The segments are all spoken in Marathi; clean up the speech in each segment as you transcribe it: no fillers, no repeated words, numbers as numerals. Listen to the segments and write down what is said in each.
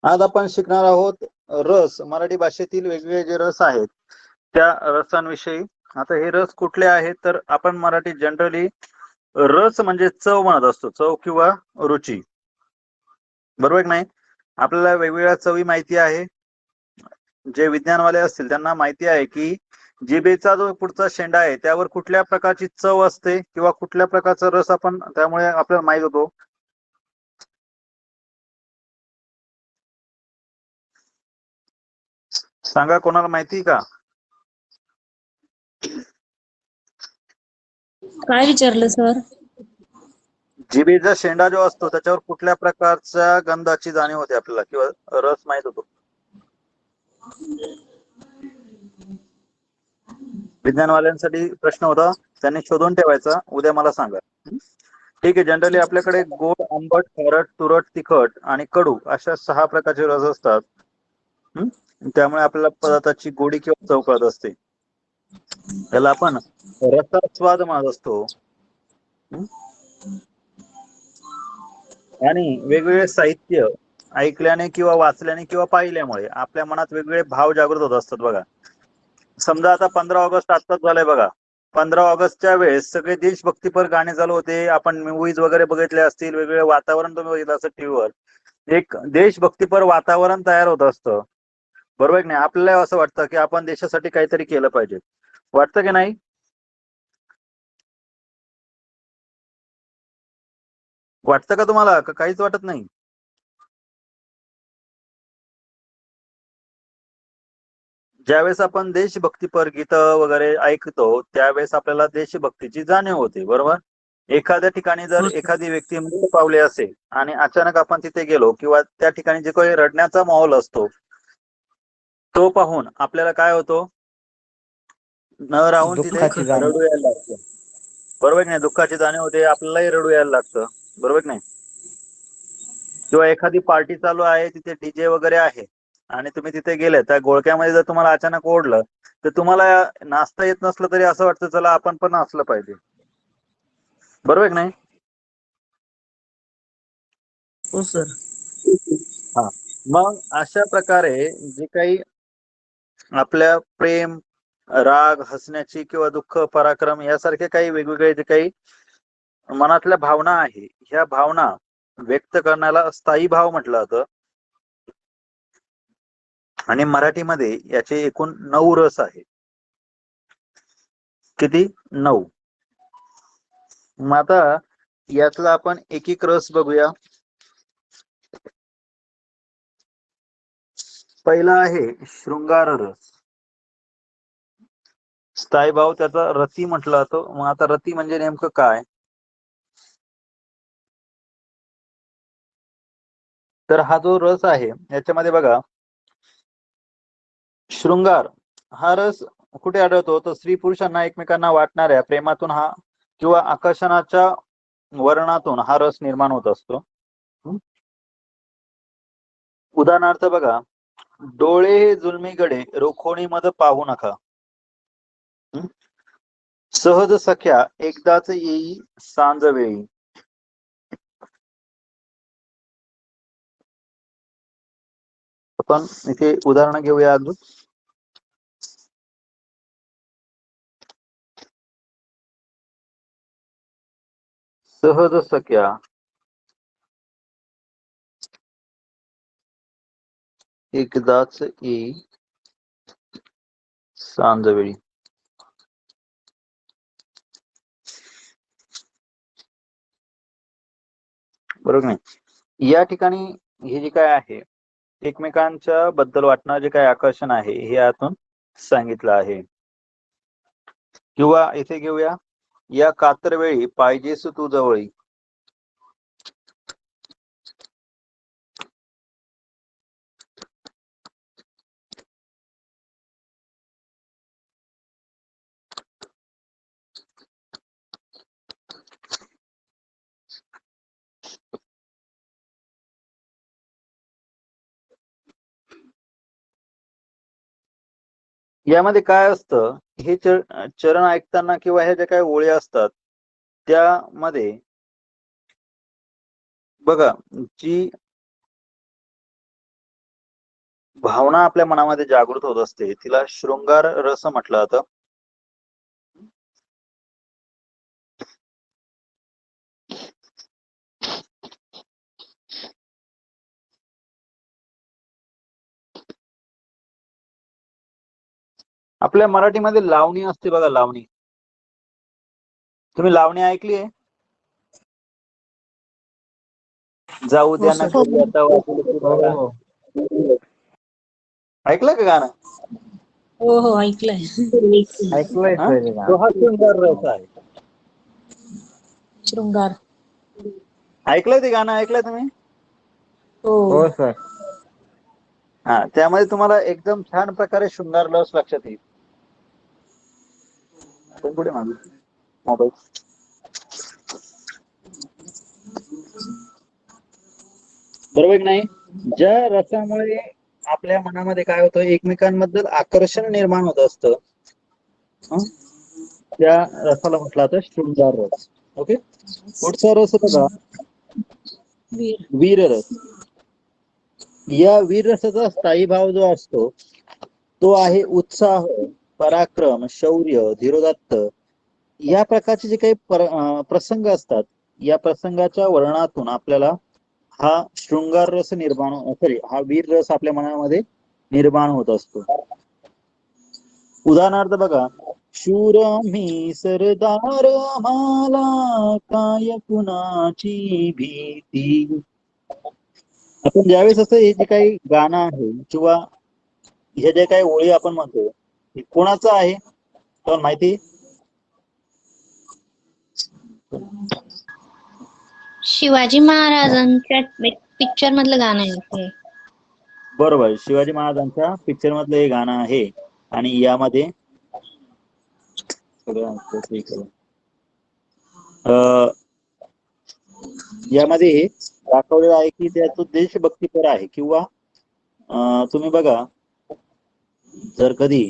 आज आपण शिकणार आहोत रस. मराठी भाषेतील वेगवेगळे जे रस आहेत त्या रसांविषयी. आता हे रस कुठले आहेत तर आपण मराठी जनरली रस म्हणजे चव म्हणत असतो, चव किंवा रुची, बरोबर की नाही? आपल्याला वेगवेगळ्या चवी माहिती आहे. जे विज्ञानवाले असतील त्यांना माहिती आहे की जिभेचा जो पुढचा शेंडा आहे त्यावर कुठल्या प्रकारची चव असते किंवा कुठल्या प्रकारचा रस आपण त्यामुळे आपल्याला माहित होतो. सांगा, कोणाला माहिती का? काय विचारलं सर? जिभेचा शेंडा जो असतो त्याच्यावर कुठल्या प्रकारच्या गंधाची जाणीव होते आपल्याला किंवा रस माहित होतो? विज्ञानवाल्यांसाठी प्रश्न होता, त्यांनी शोधून ठेवायचा, उद्या मला सांगा. ठीक आहे. जनरली आपल्याकडे गोड, आंबट, खारट, तुरट, तिखट आणि कडू अशा 6 प्रकारचे रस असतात. त्यामुळे आपल्याला पदार्थाची गोडी किंवा चव कळत असते. त्याला आपण रसास्वाद म्हणत असतो. आणि वेगवेगळे साहित्य ऐकल्याने किंवा वाचल्याने किंवा पाहिल्यामुळे आपल्या मनात वेगवेगळे भाव जागृत होत असतात. बघा, समजा आता 15 ऑगस्ट आत्ताच झालंय बघा. 15 ऑगस्टच्या वेळेस सगळे देशभक्तीपर गाणे चालू होते. आपण मूवीज वगैरे बघितले असतील, वेगवेगळे वातावरण तुम्ही बघितलं असं टीव्हीवर. एक देशभक्तीपर वातावरण तयार होत असतं, बरोबर की नाही? आपल्याला असं वाटतं की आपण देशासाठी काहीतरी केलं पाहिजे, वाटतं की नाही? वाटतं का तुम्हाला? का काहीच वाटत नाही? ज्यावेळेस आपण देशभक्तीपर गीतं वगैरे ऐकतो त्यावेळेस आपल्याला देशभक्तीची जाणीव होते, बरोबर? एखाद्या ठिकाणी जर एखादी व्यक्ती मृत पावली असेल आणि अचानक आपण तिथे गेलो किंवा त्या ठिकाणी जे काही रडण्याचा माहोल असतो तो पाहून आपल्याला काय होतो? न राहून तिथे दुःखाची जाणीव. रडू यायला लागतं, बरोबर की नाही? दुःखाची जाणीव होते, आपल्यालाही रडू यायला लागतं, बरोबर की नाही? किंवा एखादी पार्टी चालू आहे, तिथे डीजे वगैरे आहे आणि तुम्ही तिथे गेले, त्या गोळक्यामध्ये जर तुम्हाला अचानक ओढलं तर तुम्हाला नाचता येत नसलं तरी असं वाटतं चला आपण पण नाचलं पाहिजे, बरोबर की नाही? हो सर. हा, मग अशा प्रकारे जे काही आपल्या प्रेम, राग, हसण्याची किंवा दुःख, पराक्रम यासारखे काही वेगवेगळे जे काही मनातल्या भावना आहे, ह्या भावना व्यक्त करण्याला स्थायी भाव म्हटलं जातं. आणि मराठीमध्ये याचे एकूण 9 रस आहे. किती? 9. मग आता यातला आपण एक एक रस बघूया. पहिला आहे शृंगार रस. स्थायी भाव त्याचा रती म्हटलं जातो. मग आता रती म्हणजे नेमकं काय? तर हा जो रस आहे याच्यामध्ये बघा, शृंगार हा रस कुठे आढळतो? तर स्त्री पुरुषांना एकमेकांना वाटणाऱ्या प्रेमातून हा किंवा आकर्षणाच्या वर्णातून हा रस निर्माण होत असतो. उदाहरणार्थ बघा, डोळे हे जुलमीकडे रोखोणी मध पाहू नका, सहज सख्या एकदाच येई सांज वेळी. आपण इथे उदाहरण घेऊया अजून. सहज सख्या एकदाच येई सांजवेळी. बरोबर नाही? या ठिकाणी हे जे काय आहे एकमेकांच्या बद्दल वाटणं जे काय आकर्षण आहे हे यातून सांगितलं आहे. किंवा इथे घेऊया, या कातर वेळी पाहिजेस तू जवळी. यामध्ये काय असतं, हे चरण ऐकताना किंवा ह्या ज्या काही ओळी असतात त्यामध्ये बघा, जी भावना आपल्या मनामध्ये जागृत होत असते तिला शृंगार रस म्हटलं जातं. आपल्या मराठीमध्ये लावणी असते बघा, लावणी. तुम्ही लावणी ऐकली आहे? जाऊ द्या ना कधी आता वाटेल फिरायला. ऐकलं का गाणं? हो हो ऐकलंय. तो हा शृंगार रस आहे. शृंगार. ऐकलंय ते गाणं? ऐकलंय तुम्ही? हो सर. हा, त्यामध्ये तुम्हाला एकदम छान प्रकारे शृंगार रस लक्षात येईल. आपण पुढे मागू मोबाईल. बरोबर नाही? ज्या रसामुळे आपल्या मनामध्ये काय होतं, एकमेकांबद्दल आकर्षण निर्माण होत असतं, त्या रसाला म्हटलं जातं शृंगार रस. ओके. पुढचा रस बघा, वीर रस. या वीर रसाचा स्थायी भाव जो असतो तो आहे उत्साह, पराक्रम, शौर्य, धीरोदात्त या प्रकारचे जे काही प्रसंग असतात, या प्रसंगाच्या वर्णनातून आपल्याला हा शृंगार रस निर्माण हा वीर रस आपल्या मनामध्ये निर्माण होत असतो. उदाहरणार्थ बघा, शूर मी सरदार आम्हाला काय कुणाची भीती. आपण ज्यावेळेस असं हे जे काही गाणं आहे किंवा हे जे काही ओळी आपण म्हणतो, हे कोणाचं आहे तर माहिती? शिवाजी महाराजांच्या पिक्चर मधलं गाणं आहे ते. बरोबर, शिवाजी महाराजांच्या पिक्चर मधलं हे गाणं आहे. आणि यामध्ये यामध्ये हे दाखवलेलं आहे की त्याचं देशभक्तीपर आहे. किंवा तुम्ही बघा, जर कधी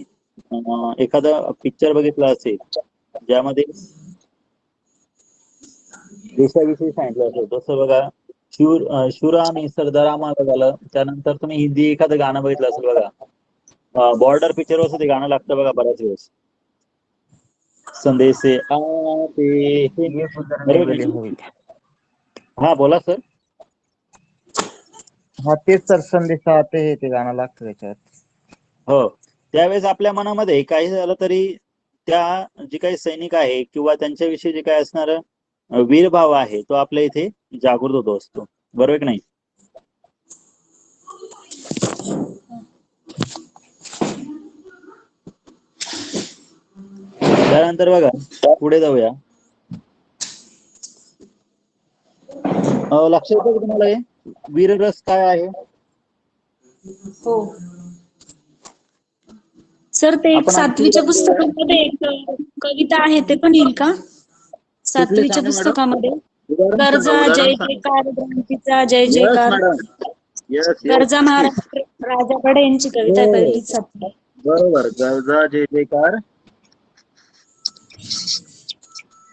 एखादा पिक्चर बघितला असेल ज्यामध्ये देशाविषयी सांगितलं असेल, जसं बघा शूर आम्ही सरदार आम्हाला झालं. त्यानंतर तुम्ही हिंदी एखादं गाणं बघितलं असेल बघा, बॉर्डर पिक्चर वरचं ते गाणं लागतं बघा बऱ्याच वेळेस, संदेशे आते. हा बोला सर. हा तेच सर, संदेश आते हे ते गाणं लागतं त्याच्यात. हो, त्यावेळेस आपल्या मनामध्ये काही झालं तरी त्या जे काही सैनिक आहे किंवा त्यांच्याविषयी जे काही असणार वीरभाव आहे तो आपल्या इथे जागृत होतो असतो. बरोबर की नाही? त्यानंतर बघा, पुढे जाऊया. लक्षात येतं का तुम्हाला हे वीररस काय आहे? हो सर, ते एक आपण सातवीच्या पुस्तकामध्ये एक कविता आहे, ते पण येईल का? सातवीच्या पुस्तकामध्ये गरजा जय जयकार क्रांतीचा जय जयकार. गरजा महाराष्ट्र राजाकडे यांची कविता आहे, पहिली सातवी. बरोबर, गरजा जय जयकार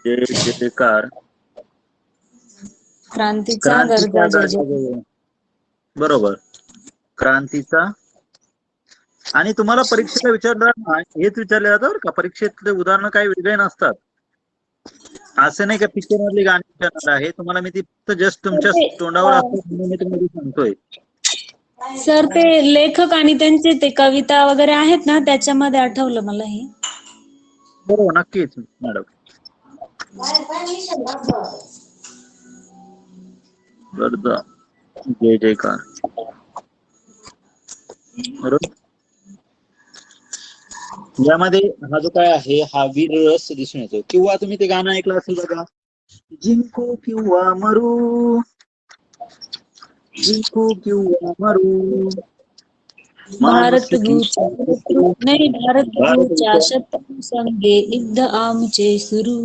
जय जयकार क्रांतीचा गरजा जय जय. बरोबर, क्रांतीचा. आणि तुम्हाला परीक्षेला विचारलं हेच विचारले जातं बरं का, परीक्षेतले उदाहरण काही वेगळे नसतात. असं नाही का पिक्चर मधली गाणी विचारणार आहे तुम्हाला, मी ती फक्त जस्ट तुमच्या तोंडावर असतात म्हणून मी तुम्हाला सांगतोय. सर, ते लेखक आणि त्यांचे ते कविता वगैरे आहेत ना, त्याच्यामध्ये आठवलं मला हे. हो नक्कीच मॅडम. गरजा जय जयकार. बरोबर, यामध्ये हा जो काय आहे हा वीर रस दिसून येतो. किंवा तुम्ही ते गाणं ऐकलं असेल बघा, जिंकू किंवा मरू, जिंकू किंवा मरू, भारत भूच्या शत्रू संगे युद्ध आमचे सुरू.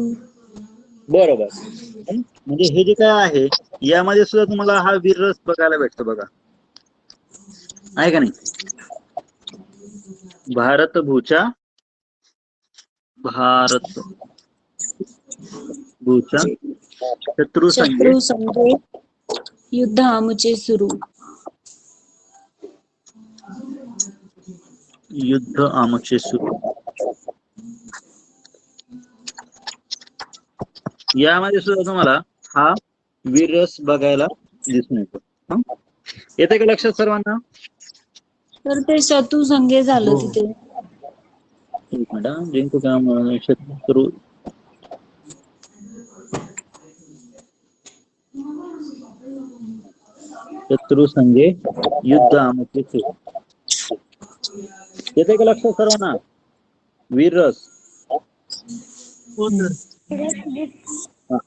बरोबर, म्हणजे हे जे काय आहे यामध्ये सुद्धा तुम्हाला हा वीर रस बघायला भेटतो बघा, आहे का नाही? भारत भूच्या शत्रू संगे युद्ध आमचे सुरू. युद्ध आमचे सुख. यामध्ये सुद्धा तुम्हाला हा वीररस बघायला दिसून येतो. हं? येते का लक्षात सर्वांना? तर ते चतुसंगे झालं हो. तिथे. एक मिनिट हं. जिंकू का म्हणून शत्रू शत्रू संगे युद्ध आमचे सुख. येते का लक्षात सर्वांना? वीररस. सर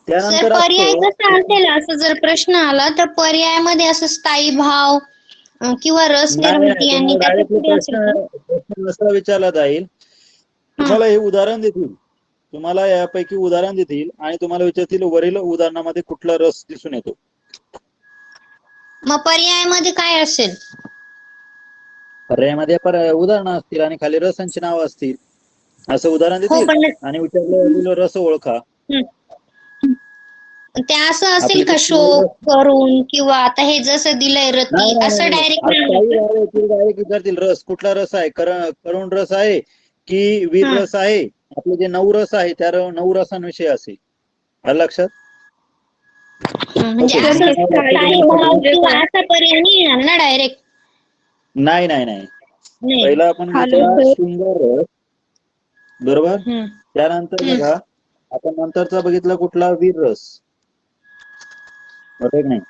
त्यानंतर पर्याय असतो कसा असेल असं जर प्रश्न आला तर पर्यायामध्ये असं स्थायी भाव किंवा रस निर्मिती आणि तुम्हाला त्याच्या डायरेक्टली पुढे असेल का? प्रश्न नसा विचारला जाईल. तुम्हाला हे उदाहरण देतील, तुम्हाला यापैकी उदाहरण देतील आणि तुम्हाला विचारतील वरील उदाहरणामध्ये कुठला रस दिसून येतो. मग पर्यायामध्ये काय असेल? पर्यायामध्ये उदाहरणं असतील आणि खाली रसांची नावं असतील. असं उदाहरण हो देतील पण आणि विचारलं रस ओळखा. ते असं असेल आपले का जे शोक करून किंवा आता हे जसं दिलंय रती असं डायरेक्ट डायरेक्ट विचारतील रस कुठला रस आहे, करुण रस आहे की वीर रस आहे. आपले जे 9 रस आहे त्या 9 रसांविषयी असेल. आलं लक्षात? म्हणजे ओके. असं स्थायी भाव किंवा असा पर्याय नाही येणार ना डायरेक्ट? नाही नाही नाही. पहिला आपण सुंदर रस, बरोबर. त्यानंतर बघा आपण नंतरचा बघितला कुठला वीर रस. बरोबर नाही?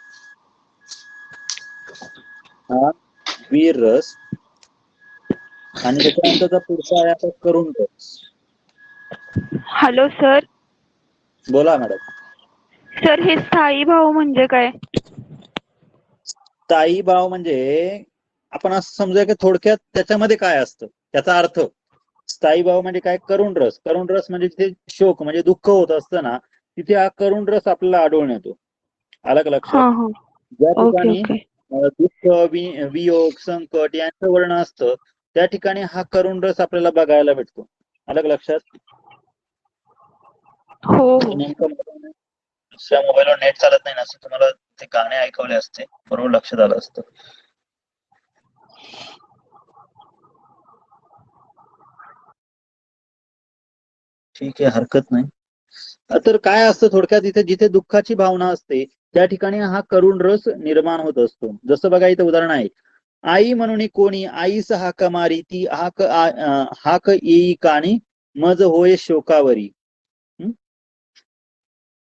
हा वीर रस आणि त्याच्यानंतरचा पुढचा आहे आता करुण रस. Hello sir. बोला मॅडम. सर हे स्थायी भाव म्हणजे काय? स्थायी भाव म्हणजे आपण असं समजूया की थोडक्यात त्याच्यामध्ये काय असतं त्याचा अर्थ. स्थायी भाव म्हणजे काय? करुण रस. करुण रस म्हणजे जिथे शोक म्हणजे दुःख होत असतं ना, तिथे हा करुण रस आपल्याला आढळून येतो. आलं का लक्षात? ज्या ठिकाणी दुःख, वियोग, संकट यांचं वर्ण असतं त्या ठिकाणी हा करुण रस आपल्याला बघायला भेटतो. आलं का लक्षात? हो. नेमकं दुसऱ्या मोबाईलवर नेट चालत नाही ना, असं तुम्हाला ते गाणे ऐकवले असते, बरोबर लक्षात आलं असतं. ठीक आहे, हरकत नाही. तर काय असतं थोडक्यात इथे जिथे दुःखाची भावना असते त्या ठिकाणी हा करुण रस निर्माण होत असतो. जसं बघा इथं उदाहरण आहे, आई म्हणून कोणी आईस हाक मारी ती हाक येई कानी मज होय शोकावरी.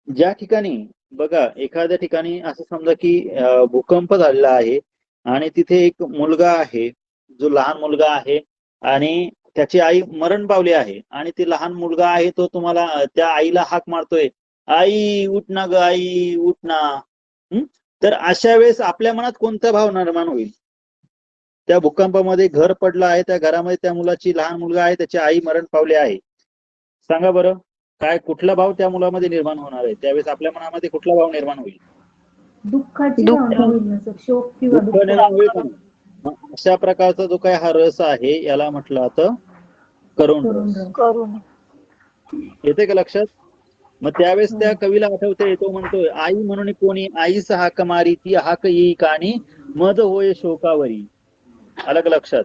ज्या ठिकाणी बघा एखाद्या ठिकाणी असं समजा की भूकंप झालेला आहे आणि तिथे एक मुलगा आहे, जो लहान मुलगा आहे आणि त्याची आई मरण पावली आहे आणि ते लहान मुलगा आहे तो तुम्हाला त्या आईला हाक मारतोय, आई उठ ना ग, आई उठ ना. तर अशा वेळेस आपल्या मनात कोणता भाव निर्माण होईल? त्या भूकंपामध्ये घर पडलं आहे, त्या घरामध्ये त्या मुलाची लहान मुलगा आहे, त्याची आई मरण पावली आहे. सांगा बरं काय कुठला भाव त्या मुलामध्ये निर्माण होणार आहे? त्यावेळेस आपल्या मनामध्ये कुठला भाव निर्माण होईल? दुःखाची भावना होईल ना सर, शोक किंवा दुःख दुःख. निर्माण होईल का? अशा प्रकारचा जो काय हा रस आहे याला म्हटलं जातं करुण रस. येते का लक्षात? मग त्यावेळेस त्या कवीला आठवते, तो म्हणतोय आई म्हणून कोणी आईस हाक मारी ती हाक येई कानी मज होय शोकावरी. आलं का लक्षात?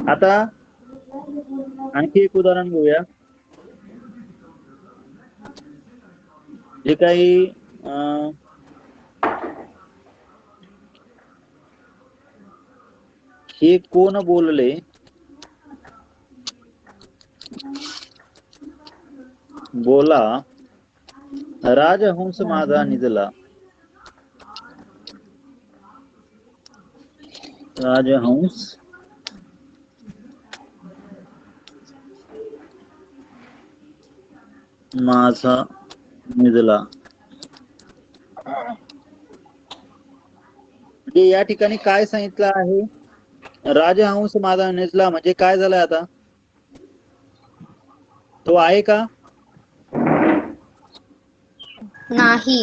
आता आणखी एक उदाहरण घेऊया. जे काही हे कोण बोलले बोला राजहंस माझा निजला. राजहंस माझा निजला. म्हणजे या ठिकाणी काय सांगितलं आहे? राजहंस माझा निजला म्हणजे काय झालंय आता? तो आहे का? नाही.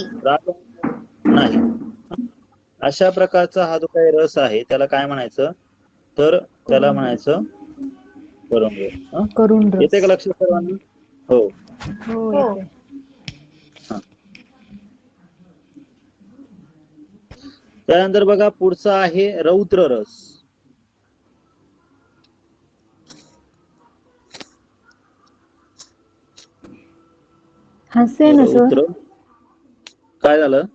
नाही. अशा प्रकारचा हा जो काही रस आहे त्याला काय म्हणायचं? तर त्याला म्हणायचं करुण रस. येते का लक्षात सर्वांना? हो. हो. त्यानंतर बघा पुढचा आहे रौद्र रस. हास्य आहे ना सर? रौद्र काय झालं?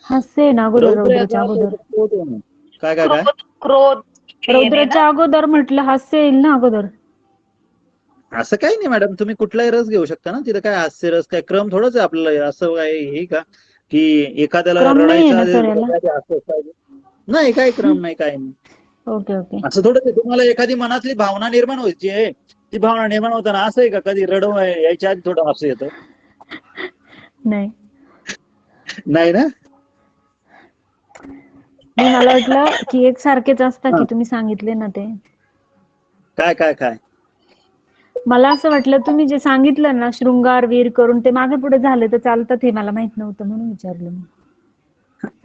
हास्य आहे ना अगोदर, रौद्र रौद्राच्या याचा अगोदर. अर्थ क्रोध होणं. काय काय काय क्रोध रौद्राच्या अगोदर म्हटलं हास्य येईल ना अगोदर. असं काही नाही मॅडम, तुम्ही कुठलाही रस घेऊ शकता ना. तिथं काय हास्य रस काय क्रम थोडंच आहे आपल्याला असं काय हे का की एखाद्याला क्रम नाहीये रडायचं ना सर आधी याला? हास्य पाहिजे. नाही, काय क्रम नाही, काय नाही. Okay okay. असं थोडंच आहे. तुम्हाला एखादी मनातली भावना निर्माण व्हायची आहे, ती भावना निर्माण होताना असं आहे का कधी रडव यायच्या आधी थोडं हास्य येतं? नाही नाही ना. नाही, मला वाटलं की एक सारखेच असतात हा. की तुम्ही सांगितले ना ते. काय काय काय मला असं वाटलं तुम्ही जे सांगितलं ना शृंगार वीर करून ते मागे पुढे झाले तर चालतात, हे मला माहित नव्हतं म्हणून विचारलं मी.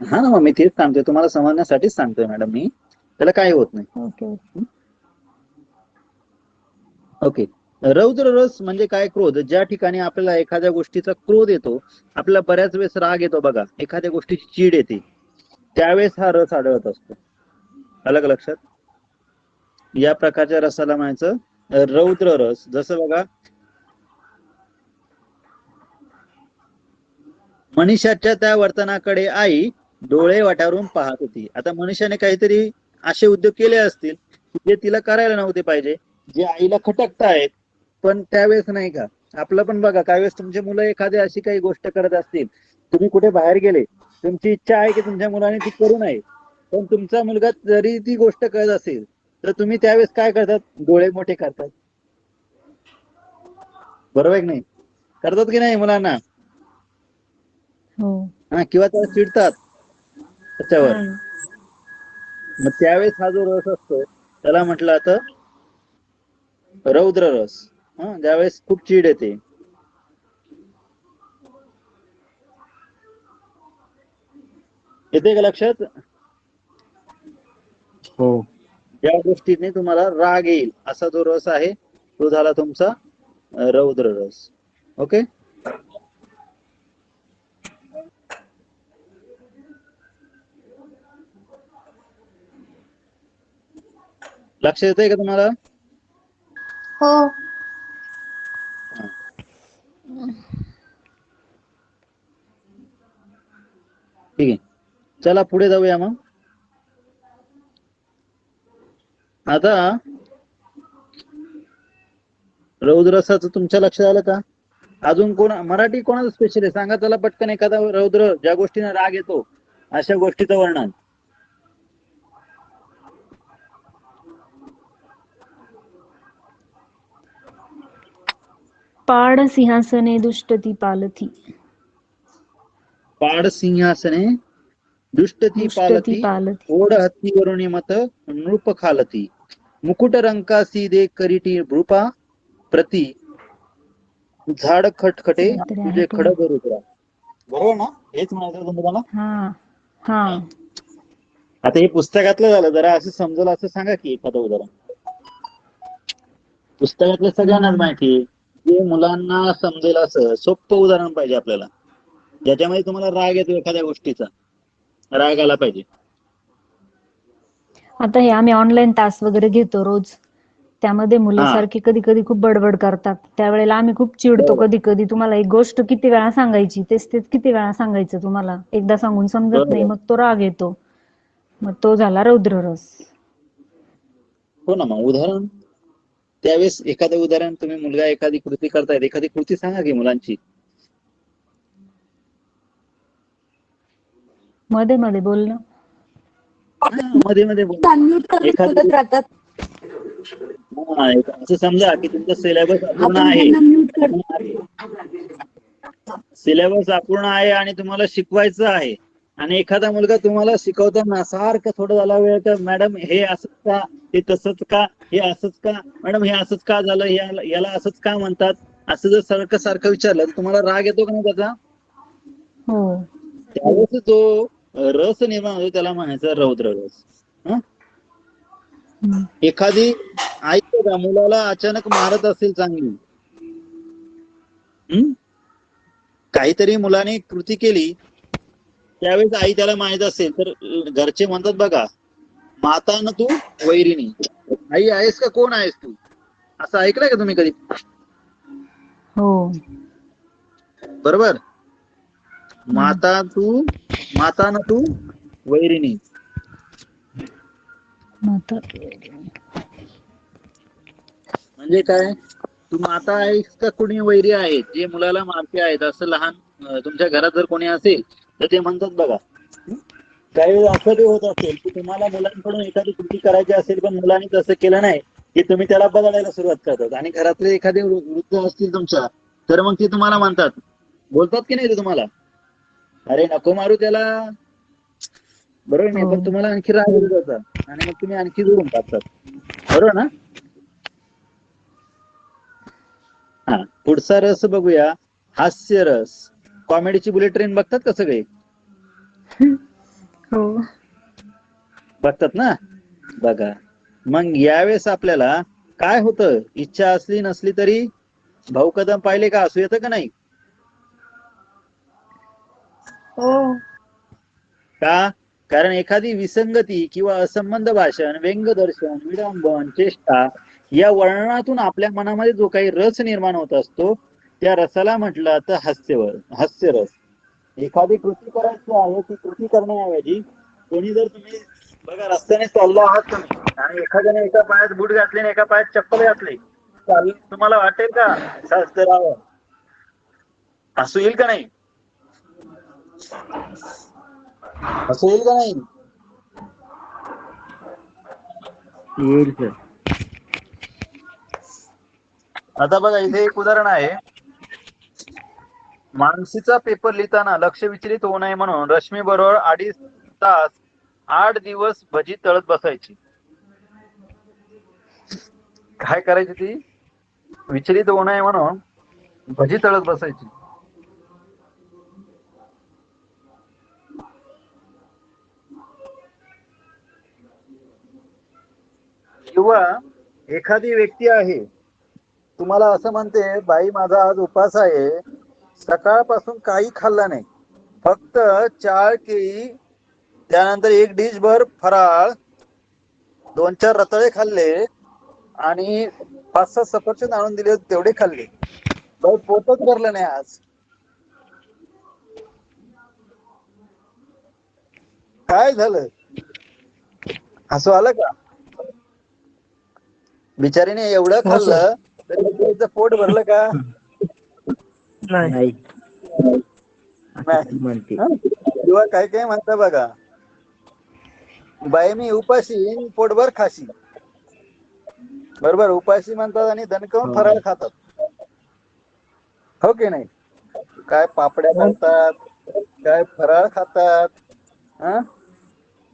हा ना, मग मी तेच सांगतोय तुम्हाला, समजण्यासाठीच सांगतोय मॅडम मी. त्याला काही होत नाही. Okay okay. ओके. रौद्र रस म्हणजे काय? क्रोध. ज्या ठिकाणी आपल्याला एखाद्या गोष्टीचा क्रोध येतो, आपल्याला बऱ्याच वेळेस राग येतो बघा, एखाद्या गोष्टीची चीड येते, त्यावेळेस हा रस आढळत असतो. अलग लक्षात. या प्रकारच्या रसाला म्हणायचं रौद्र रस. जसं बघा मनीषाच्या त्या वर्तनाकडे आई डोळे वाटारून पाहत होती. आता मनीषाने काहीतरी असे उद्योग केले असतील जे तिला करायला नव्हते पाहिजे, जे आईला खटकतायत, पण त्यावेळेस नाही का आपलं पण बघा, काही वेळेस तुमचे मुलं एखादी अशी काही गोष्ट करत असतील, तुम्ही कुठे बाहेर गेले, तुमची इच्छा आहे की तुमच्या मुलाने ती करू नये, पण तुमचा मुलगा जरी ती गोष्ट करत असेल तर तुम्ही त्यावेळेस काय करतात? डोळे मोठे करतात. बरोबर की नाही? करतात की नाही मुलांना? हो. हा, किंवा त्याला चिडतात त्याच्यावर. हम्म. मग त्यावेळेस हा जो रस असतो त्याला म्हटलं जातं रौद्र रस. हा, ज्यावेळेस खूप चीड येते. येते का लक्षात? हो. ज्या गोष्टीने तुम्हाला राग येईल असा जो रस आहे तो झाला तुमचा रौद्र रस. ओके. लक्ष येतंय का तुम्हाला? हो. हा. ठीक आहे, चला पुढे जाऊया मग. आता रौद्र रसाचं तुमच्या लक्षात आलं का? अजून कोण मराठी कोणाचं स्पेशल आहे सांगा त्याला पटकन, एखादा रौद्र ज्या गोष्टीने राग येतो अशा गोष्टीचं वर्णन. पाड सिंहासने दुष्टती पालथी. पाड सिंहासने दुष्टती दुष्टती पालती, पालथी. ओढ हत्तीवरुणी मत नृप खालती, मुकुट रंकासी दे करीटी भृपा, प्रती झाड खटखटे काहीतरी आहे तुझे पुढे. खडग रुद्रा. बरोबर ना? हेच म्हणायचं तुम्हाला. हा हा. आता हे पुस्तकातलं झालं, जरा असं समजलं असं सांगा की एखादं उदाहरण. पुस्तकातलं सगळ्यांनाच माहिती, जे मुलांना समजेल असं सोपं उदाहरण पाहिजे आपल्याला, ज्याच्यामध्ये तुम्हाला राग येतो एखाद्या गोष्टीचा, राग आला पाहिजे. आता हे आम्ही ऑनलाईन तास वगैरे घेतो रोज, त्यामध्ये मुलं हा. सारखी कधी कधी खूप बडबड करतात, त्यावेळेला आम्ही खूप चिडतो. बरोबर. कधी कधी तुम्हाला एक गोष्ट किती वेळा सांगायची, तेच तेच किती वेळा सांगायचं, तुम्हाला एकदा सांगून समजत नाही, बरोबर. मग तो राग येतो, मग तो झाला रौद्र रस. हो ना, मग उदाहरण त्यावेळेस एखादं उदाहरण, तुम्ही मुलगा एखादी कृती करतायत, एखादी कृती सांगा की मुलांची. मध्ये मध्ये बोलणं. मध्ये मध्ये एखादी असं समजा की तुमचा सिलेबस अपूर्ण आहे, सिलेबस अपूर्ण आहे आणि तुम्हाला शिकवायचं आहे, आणि एखादा मुलगा तुम्हाला शिकवताना सारखं थोडं झाला वेळ तर मॅडम हे असंच का, हे तसंच का, हे असंच का, मॅडम हे असंच का झालं, याला असंच का म्हणतात, असं जर सारखं सारखं विचारलं तर तुम्हाला राग येतो का नाही त्याचा? हो. त्यावेळेस जो रस निर्माण होतो त्याला म्हणायचं रौद्र रस. एखादी आई बघा मुलाला अचानक मारत असेल चांगली, काहीतरी मुलाने कृती केली त्यावेळेस आई त्याला माहित असेल तर घरचे म्हणतात बघा, माता न तू वैरिणी, आई आहेस का कोण आहेस तू, असं ऐकलंय का तुम्ही कधी? हो. बरोबर. माता न तू वैरिणी. माता म्हणजे काय, तू माता आहेस का कोणी वैरी आहेत जे मुलाला मारते आहेत, असं लहान तुमच्या घरात जर कोणी असेल तर ते म्हणतात बघा. त्यावेळी असं बी होत असेल की तुम्हाला मुलांकडून एखादी कृती करायची असेल पण मुलांनी तसं केलं नाही की तुम्ही त्याला बदलायला सुरुवात करतात, आणि घरातले एखादे वृद्ध असतील तुमच्या तर मग ते तुम्हाला म्हणतात, बोलतात की नाही ते तुम्हाला, अरे नको मारू त्याला, बरोबर नाही, पण तुम्हाला आणखी राग येतो त्याचा आणि मग तुम्ही आणखी जोडून टाकतात, बरोबर ना? हा, पुढचा रस बघूया, हास्य रस. कॉमेडीची बुलेट ट्रेन बघतात का सगळे? हो. बघतात ना? बघा, मग यावेळेस आपल्याला काय होतं, इच्छा असली नसली तरी भाऊ कदम पाहिले का असू येतं का नाही? हो. का? कारण एखादी विसंगती किंवा असंबद्ध भाषण, व्यंगदर्शन, विडंबन, चेष्टा या वर्णनातून आपल्या मनामध्ये जो काही रस निर्माण होत असतो त्या रसाला म्हटलं तर हास्यरस. एखादी कृती करायची आहे, ती कृती करण्याऐवजी कोणी जर तुम्ही बघा रस्त्याने चाललो आहात तुम्ही आणि एखाद्याने एका पायात बूट घातले आणि एका पायात चप्पल घातली, तुम्हाला वाटेल का शास्त्र राहावं? असू येईल का नाही? असं येईल का नाही? येईल सर. आता बघा इथे एक उदाहरण आहे. मानसीचा पेपर लिहिताना लक्ष विचलित होऊ नये म्हणून रश्मी बरोबर 2.5 तास 8 दिवस भजी तळत बसायची. काय करायची ती? विचलित होऊ नये म्हणून भजी तळत बसायची. किंवा एखादी व्यक्ती आहे, तुम्हाला असं म्हणते, बाई माझा आज उपास आहे, सकाळपासून काही खाल्लं नाही, फक्त 4 केळी, त्यानंतर 1 डिश भर फराळ, 2-4 रताळे खाल्ले आणि 5-6 सफरचंद आणून दिले तेवढे खाल्ले, बाई पोटच भरलं नाही आज. काय झालं? हसू आलं का? बिचारीने एवढं हो सर. खाल्लं तरी तिचं पोट भरलं का? नाही. नाही. म्हणते. किंवा काय काय म्हणता बघा, बाई मी उपाशी पोटभर खाशी. बरोबर, उपाशी म्हणतात आणि दणकवून फराळ खातात, हो की नाही? काय पापड्या करतात, काय फराळ खातात.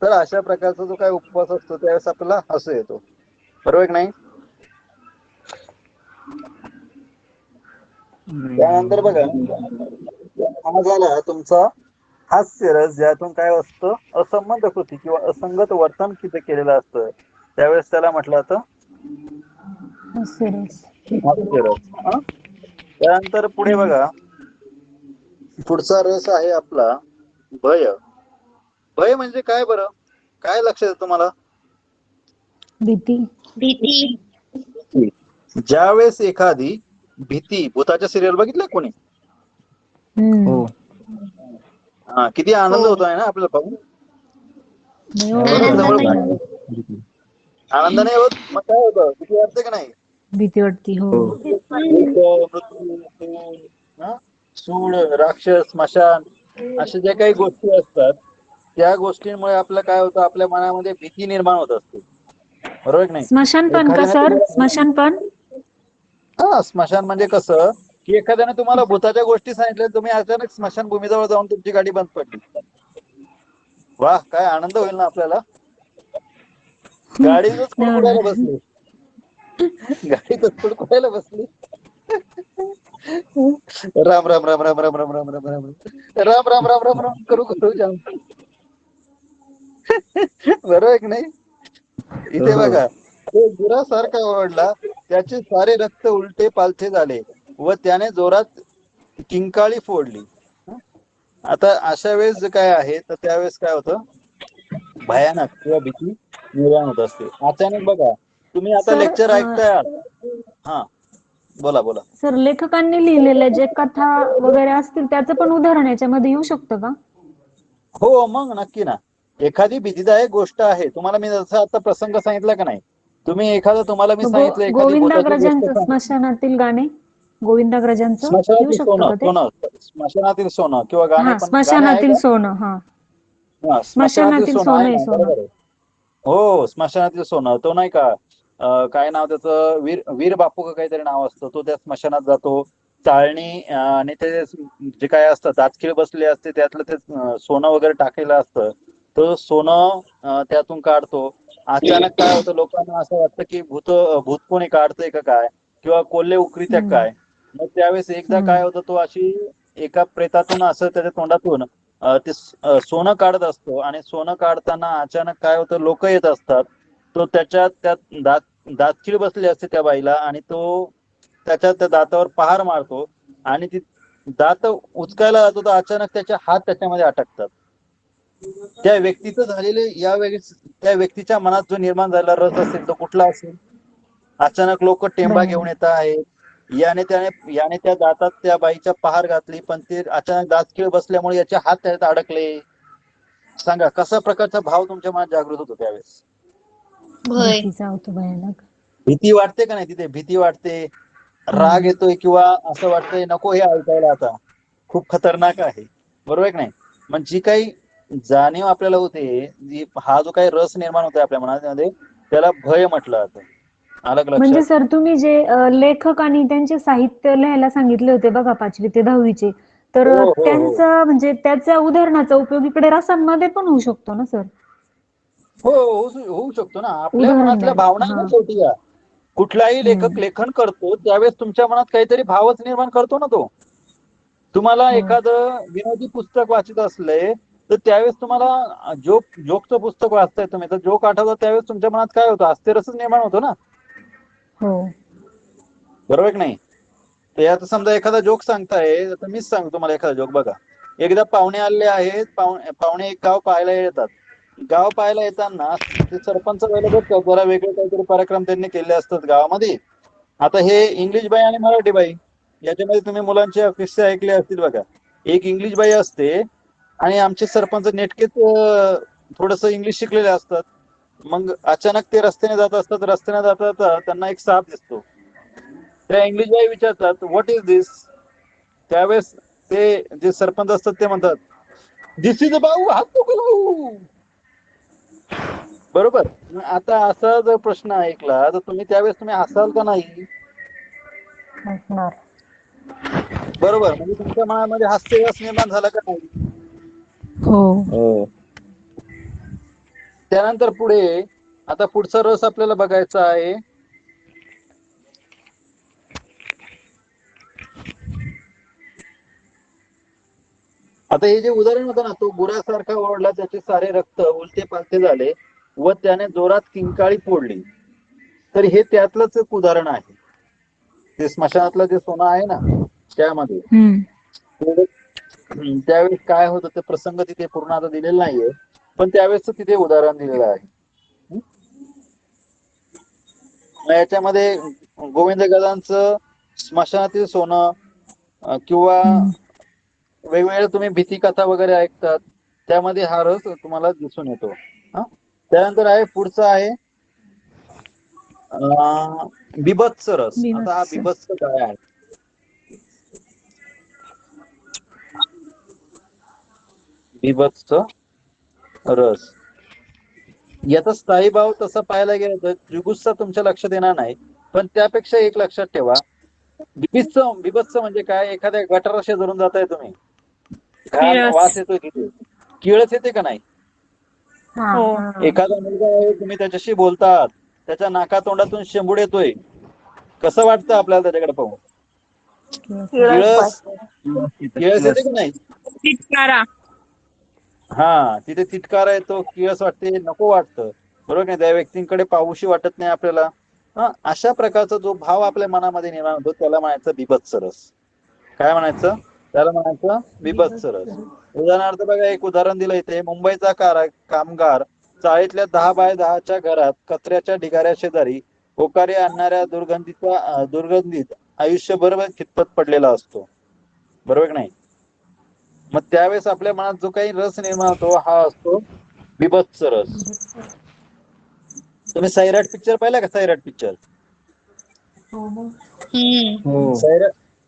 तर अशा प्रकारचा जो काय उपवास असतो त्यावेळेस आपल्याला हसू येतो, बरोबर की नाही? त्यानंतर बघा, हा झाला तुमचा हास्यरस, ज्यातून काय असतं, असंबद्ध कृती किंवा असंगत वर्तन तिथे केलेलं असतं, त्यावेळेस त्याला म्हटलं जातं हास्यरस. हास्यरस. त्यानंतर पुढे बघा, पुढचा रस आहे आपला भय. भय म्हणजे काय बरं? काय लक्षात येतं तुम्हाला? भीती. भीती. ज्यावेळेस एखादी भीती, भूताच्या सिरियल बघितलंय कोणी? हो. किती आनंद होतो आहे ना आपल्याला पाहून. आनंदमय. आनंद नाही होत, मग काय होतं? भीती वाटते का नाही? भीती वाटती. हो. सूळ, राक्षस, स्मशान, अशा ज्या काही गोष्टी असतात त्या गोष्टींमुळे आपलं काय होतं, आपल्या मनामध्ये भीती निर्माण होत असते, बरोबर की नाही? स्मशानपण का सर? स्मशानपण? स्मशान म्हणजे कसं की एखाद्याने तुम्हाला भूताच्या गोष्टी सांगितल्या, तुम्ही अचानक स्मशानभूमीजवळ जाऊन तुमची गाडी बंद पडली, वाह काय आनंद होईल ना आपल्याला. गाडीतच कुडकुडायला बसली, गाडीतच कुडकुडायला बसली. राम राम राम राम राम राम राम राम राम राम राम राम राम राम राम करू करू जाम. बरोबर की नाही? इथे बघा, तो गुरासारखा ओरडला, त्याचे सारे रक्त उलटे पालथे झाले व त्याने जोरात किंकाळी फोडली. आता अशा वेळेस जे काय आहे तर त्यावेळेस काय होतं, भयानक किंवा भीती निर्माण होत असते. अचानक बघा, तुम्ही आता सर, लेक्चर ऐकताय. हा, बोला बोला. सर लेखकांनी लिहिलेल्या जे कथा वगैरे असतील त्याचं पण उदाहरण याच्यामध्ये येऊ शकतं का? हो मग नक्की ना. एखादी भीतीदायक गोष्ट आहे, तुम्हाला मी जसा आता प्रसंग सांगितला का नाही, तुम्ही एखादं तुम्हाला मी सांगितलं एखादी भूताची गोष्ट गोविंदाग्रजांचं स्मशानातील गाणे, गोविंदाग्रजांचं येऊ स्मशानातील शकतं सोनं का ते? सोनं स्मशानातील सोनं किंवा गाणे, हा, पण गाणे आहे स्मशानातील का? सोनं. हा, हा, स्मशानातील स्मशानातील सोनं सोनं आहे आहे ना, सोनं. बरोबर आहे. हो, स्मशानातील सोनं तो नाही का, काय नाव त्याचं, वीर वीर बापू का काहीतरी नाव असतं. तो त्या स्मशानात जातो, चाळणी आणि ते जे काय असतं दातखिळ बसले असते त्यातलं ते सोनं वगैरे टाकलेलं असतं. तो सोनं त्यातून काढतो. अचानक काय होतं, लोकांना असं वाटतं की भूत कोणी काढतंय का काय, किंवा कोल्हे उकरीत्या हम्म, काय. मग त्यावेळेस एकदा हम्म, काय होतं, तो अशी एका प्रेतातून असं त्याच्या तोंडातून ते सोनं काढत असतो, आणि सोनं काढताना अचानक काय होतं, लोक येत असतात. तो त्यात दातखीळ बसली असते त्या बाईला, आणि तो त्या दातावर पहार मारतो, आणि ती दात उचकायला जातो तर अचानक त्याचे हात त्याच्यामध्ये अटकतात. त्या व्यक्तीचं झालेले यावेळेस त्या व्यक्तीच्या मनात जो निर्माण झालेला रस असेल तो कुठला असेल. अचानक लोक टेंबा घेऊन बरोबर. येत आहेत. याने त्या दातात त्या बाईच्या पहार घातली, पण ते अचानक दातखीळ बसल्यामुळे याचे हात त्याच्यात अडकले. सांगा कसा प्रकारचा भाव तुमच्या मनात जागृत होतो त्यावेळेस. होय. भीतीचा होतो भयानक. भीती वाटते का नाही, तिथे भीती वाटते, राग येतोय, किंवा असं वाटतंय नको हे ऐकायला आता, खूप खतरनाक आहे. बरोबर आहे की नाही. मग जी काही जाणीव आपल्याला होते, हा जो काही रस निर्माण होतोय आपल्या मनामध्ये, त्याला भय म्हटलं जातं. आलं का म्हणजे लक्षात? सर तुम्ही जे लेखक आणि त्यांचे साहित्य लिहायला सांगितले होते बघा 5वी ते 10वीचे, तर हो हो हो त्यांचं म्हणजे त्याच्या उदाहरणाचा उपयोग इकडे रसांमध्ये पण होऊ शकतो ना सर? हो, होऊ शकतो ना. आपल्या उदाहरण मनातल्या द्याल. भावना आहे हा. ना शेवटी या. कुठलाही लेखक हम्म. लेखन करतो त्यावेळेस तुमच्या मनात काहीतरी भावच निर्माण करतो ना तो. तुम्हाला हो. एखादं विनोदी पुस्तक वाचत असलंय, तर त्यावेळेस तुम्हाला जोकचं पुस्तक वाचताय तुम्ही, तर जोक आठवतो त्यावेळेस तुमच्या मनात काय होतं, हास्यरसच निर्माण होतो ना. हो. बरोबर आहे की नाही. तर आता समजा एखादा जोक सांगताय, तर मीच सांगतो तुम्हाला एखादा जोक. बघा, एकदा पाहुणे आले आहेत, पाहुणे एक गाव पाहायला येतात. गाव पाहायला येताना ते सरपंच व्हायला बघतात, जरा वेगळे काहीतरी कार्यक्रम त्यांनी केले असतात गावामध्ये. आता हे इंग्लिश बाई आणि मराठी बाई याच्यामध्ये तुम्ही मुलांचे किस्से ऐकले असतील बघा. एक इंग्लिश बाई असते, आणि आमचे सरपंच नेटकेच थोडस इंग्लिश शिकलेले असतात. मग अचानक ते रस्त्याने जात असतात, रस्त्याने जाता जाता त्यांना एक साप दिसतो. त्या इंग्लिश बाई विचारतात, व्हॉट इज दिस. त्यावेळेस ते जे सरपंच असतात ते म्हणतात, दिस इज बाऊ हातू. बरोबर. आता असा जर प्रश्न ऐकला तर त्यावेळेस तुम्ही हसाल का नाही? हसणार. बरोबर. म्हणजे तुमच्या मनामध्ये हास्यरस निर्माण झाला का नाही? हो. हो. त्यानंतर पुढे, आता पुढचा रस आपल्याला बघायचा आहे. आता हे जे उदाहरण होतं ना, तो गुरासारखा ओरडला, त्याचे सारे रक्त उलटे पालते झाले व त्याने जोरात किंकाळी फोडली. तर हे त्यातलंच एक उदाहरण आहे. ते स्मशानातलं जे सोनं आहे ना त्यामध्ये. त्यावेळेस काय होतं ते प्रसंग तिथे पूर्ण आता दिलेला नाहीये, पण त्यावेळेस तिथे उदाहरण दिलेलं आहे. याच्यामध्ये गोविंद गजांचं स्मशानातील सोनं, किंवा वेगवेगळ्या तुम्ही भीती कथा वगैरे ऐकतात, त्यामध्ये हा रस तुम्हाला दिसून येतो. त्यानंतर आहे पुढचा आहे बिभत्स रस. आता हा बीभत्स. बिभत्स काय आहे? बिभत्स रस याचा स्थायी भाव तसा पाहायला गेलं तर जुगुप्सा तुमच्या लक्षात येणार नाही, पण त्यापेक्षा एक लक्षात ठेवा. बिभत्स म्हणजे काय? एखाद्या गटारा शेजारून जाताय तुम्ही, घाण किळस. वास येतोय, तिथे किळस येते का नाही? हा, हो. हा. एखादा मुलगा आहे, तुम्ही त्याच्याशी बोलतात, त्याच्या नाकातोंडातून शेंबूड येतोय, कसं वाटतं आपल्याला त्याच्याकडे पाहून? किळस किळस येते का नाही? तिटकारा. हा, तिथे तिटकारा येतो, किळस वाटते, नको वाटतं. बरोबर नाही? त्या व्यक्तींकडे पाहूशी वाटत नाही आपल्याला. अशा प्रकारचा जो भाव आपल्या मनामध्ये निर्माण होतो त्याला म्हणायचं बिभत्स रस. काय म्हणायचं? त्याला म्हणायचं बिभत्स रस. उदाहरणार्थ बघा, एक उदाहरण दिलं इथे. मुंबईचा कामगार चाळीतल्या 10 बाय 10च्या घरात कचऱ्याच्या ढिगाऱ्या शेजारी होकारे आणणाऱ्या दुर्गंधीत आयुष्यभर खितपत पडलेला असतो. बरोबर की नाही? मग त्यावेळेस आपल्या मनात जो काही रस निर्माण होतो हा असतो बिभत्स रस. तुम्ही सैराट पिक्चर पाहिला का? सैराट पिक्चर, हम्म.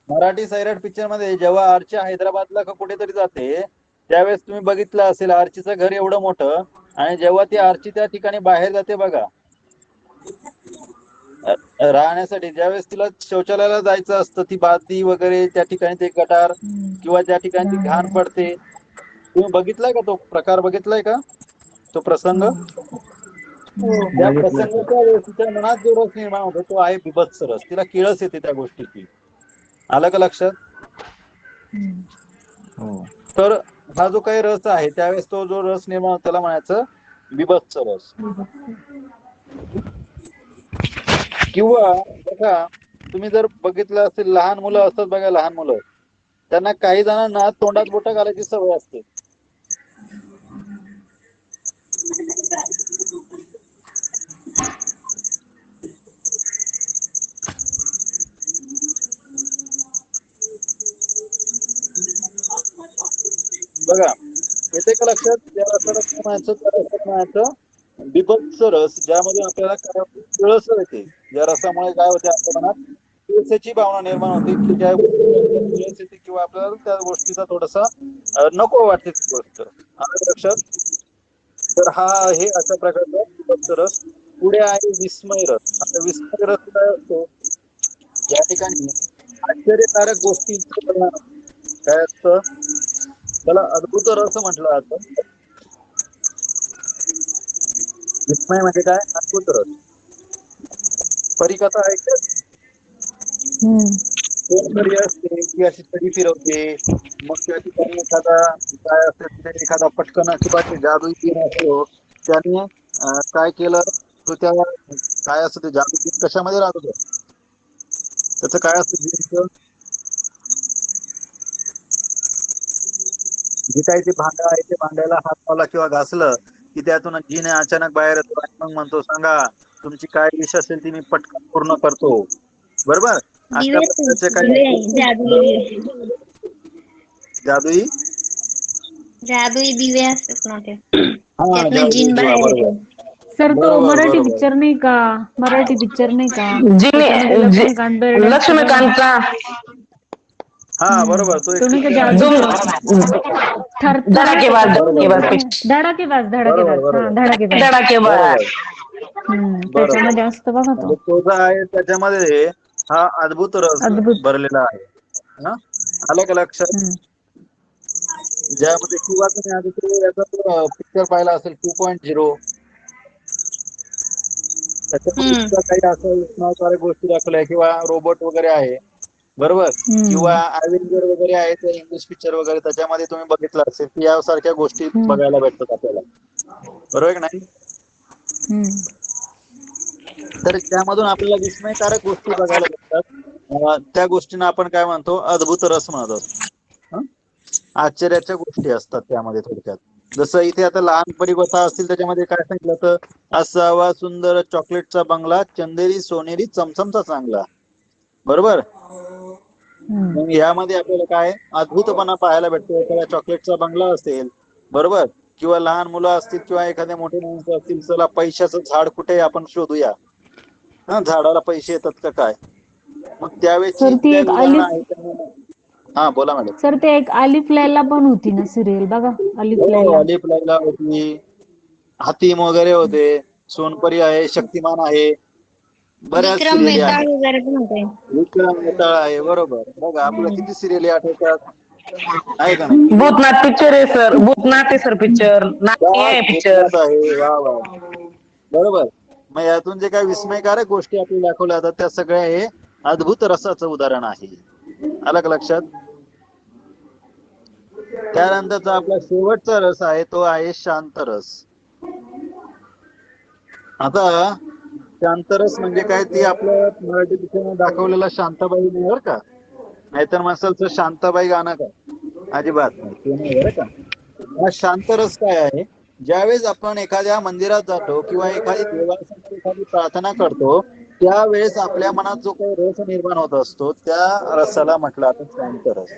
मराठी सैराट पिक्चर मध्ये जेव्हा आर्ची हैदराबादला का कुठेतरी जाते, त्यावेळेस तुम्ही बघितलं असेल आर्चीचं घर एवढं मोठं, आणि जेव्हा ती आर्ची त्या ठिकाणी बाहेर जाते बघा राहण्यासाठी, ज्यावेळेस तिला शौचालयाला जायचं असतं, ती बादली वगैरे त्या ठिकाणी ते गटार किंवा ज्या ठिकाणी ती घाण पडते, तुम्ही बघितलाय का? तो प्रकार बघितलाय का? तो प्रसंग? त्या प्रसंगाच्या वेळेस तिच्या मनात जो रस निर्माण होतो तो आहे बिभत्स रस. तिला किळस येते त्या गोष्टीची. आलं का लक्षात? हो. तर हा जो काही रस आहे त्यावेळेस तो जो रस निर्माण होतो त्याला म्हणायचं बिभत्स रस. किंवा बघा, तुम्ही जर बघितलं असेल, लहान मुलं असतात बघा, लहान मुलं, त्यांना काही जणांना तोंडात बोटं घालायची सवय असते. बघा, येते का लक्षात? त्या रसाला काय म्हणायचं? त्या रसाला म्हणायचं बिभत्स रस, ज्यामध्ये आपल्याला किळस येते. या रसामुळे काय होते, आपल्या मनात किळसेची भावना निर्माण होते की ज्या किळस येते किंवा आपल्याला त्या गोष्टीचा थोडासा नको वाटते ती गोष्ट. आलं लक्षात? तर हा आहे अशा प्रकारचा बिभत्स रस. पुढे आहे विस्मय रस. आता विस्मय रस काय असतो? या ठिकाणी आश्चर्यकारक गोष्टींचं परिणाम काय असतं, त्याला अद्भुत रस म्हटलं जातं. विस्मय म्हणजे काय? अद्भुत रस. परीकथा ऐकतात? कोणतरी असते ती अशी तरी फिरवते, मग त्या ठिकाणी एखादा काय असेल ते, एखादा पटकन अशी जादुई दिन असतो, त्याने काय केलं, तो त्या काय असतं ते जादू दिन कशामध्ये राहत होतं, त्याचं काय असतं दिनचं, जे काही ते भांडं आहे ते भांड्याला हात लावला किंवा घासलं की त्यातून जीन अचानक बाहेर येतो आणि मग म्हणतो, सांगा तुमची काय विश असेल ती मी पटकन पूर्ण करतो. बरोबर? अशा प्रकारचे काही जादुई दिवे असतात ना ते, हा त्यातनं जादुई जिन दिवा, बाहेर बरोबर येतो. सर तो बरोबर मराठी बरोबर. पिक्चर नाही का? मराठी पिक्चर नाही का? त्याच्यामध्ये लक्ष्मीकांत बेर्डेंचं लक्ष्मीकांतचा हा बरोबर, तो एक तो नाही का पिक्चर जादू धडाकेबाज धडाकेबाज धडाकेबाज बरोबर हा बरोबर धडाकेबाज. धडाकेबाज बरोबर. त्याच्यामध्ये असतं बघा तो. म्हणजे तो जो आहे त्याच्यामध्ये हा अद्भुत रस अद्भुत. भरलेला आहे. हा, आलं का लक्षात? ज्यामध्ये किंवा तुम्ही आधी याचा पिक्चर पाहिला असेल 2.0, त्याच्यामध्ये हम्म. सुद्धा काही असं विस्मयकारक गोष्टी दाखवल्या किंवा रोबोट वगैरे आहे. बरोबर? किंवा अवेंजर वगैरे आहे ते इंग्लिश पिक्चर वगैरे, त्याच्यामध्ये तुम्ही बघितलं असेल की यासारख्या गोष्टी बघायला भेटतात आपल्याला. बरोबर की नाही? तर त्यामधून आपल्याला विस्मयकारक गोष्टी बघायला भेटतात. त्या गोष्टींना आपण काय म्हणतो? अद्भुत रस म्हणत असतो. आश्चर्याच्या गोष्टी असतात त्यामध्ये थोडक्यात. जसं इथे आता लहानपणी कथा असतील त्याच्यामध्ये काय सांगितलं तर, असावा सुंदर चॉकलेटचा बंगला, चंदेरी सोनेरी चमचमचा चांगला. बरोबर? मग यामध्ये आपल्याला काय अद्भुतपणा पाहायला भेटतो. एखाद्या चॉकलेटचा बंगला असेल, बरोबर, किंवा लहान मुलं असतील किंवा एखाद्या मोठे माणसं असतील, चला पैशाचं झाड कुठे आपण शोधूया, झाडाला पैसे येतात का काय, मग त्यावेळेची सर ती काही एक उदाहरणं आहेत. हा बोला मॅडम. सर ते एक अलिफ लैला पण होती ना सिरियल बघा, अलिफ हो, लैला. अलिफ लैला होती, हतीम वगैरे होते, सोनपरी आहे, शक्तिमान आहे, बऱ्याच विक्रम सिरियली मेहता आहेत. वगैरे पण होते. विक्रम वेताळ आहे, बरोबर. बघा आपल्याला किती सिरियली आठवतात, आहे का नाही? भूतनाथ पिक्चर आहे सर, भूतनाथ आहे सर पिक्चर, नाही आहे पिक्चर. भूतनाथ आहे, वा वा, बरोबर. मग यातून जे काही विस्मयकारक गोष्टी आपल्याला दाखवल्या जातात त्या सगळ्या हे अद्भुत रसाचं उदाहरण आहे. आलं का लक्षात? त्यानंतरचा आपला शेवटचा रस आहे तो आहे शांत रस. आता शांतरस म्हणजे काय, ती आपल्या मराठी पिक्चरमध्ये दाखवलेला शांताबाई नाही बरं का, नाहीतर म्हणसाल तर शांताबाई गाणं का? अजिबात नाही, ते नाही बरं का. हा शांतरस काय आहे? ज्यावेळेस आपण एखाद्या मंदिरात जातो किंवा एखादी देवासमोर एखादी प्रार्थना करतो, त्यावेळेस आपल्या मनात जो काही रस निर्माण होत असतो, त्या रसाला म्हटलं आपण शांतरस.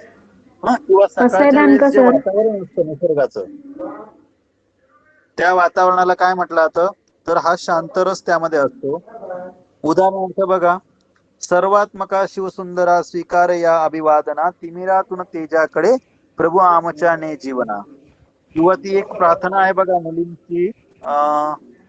हा, किंवा कसं आहे सकाळच्या वेळेस दानका जे सर? वातावरण असतं निसर्गाचं, त्या वातावरणाला काय म्हटलं जातं? तर हा शांतरस त्यामध्ये असतो. उदाहरणार्थ बघा, सर्वात्मका शिवसुंदरा स्वीकार या अभिवादना, तिमिरातून तेजाकडे प्रभू आमच्या ने जीवना. किंवा ती एक प्रार्थना आहे बघा मुलींची,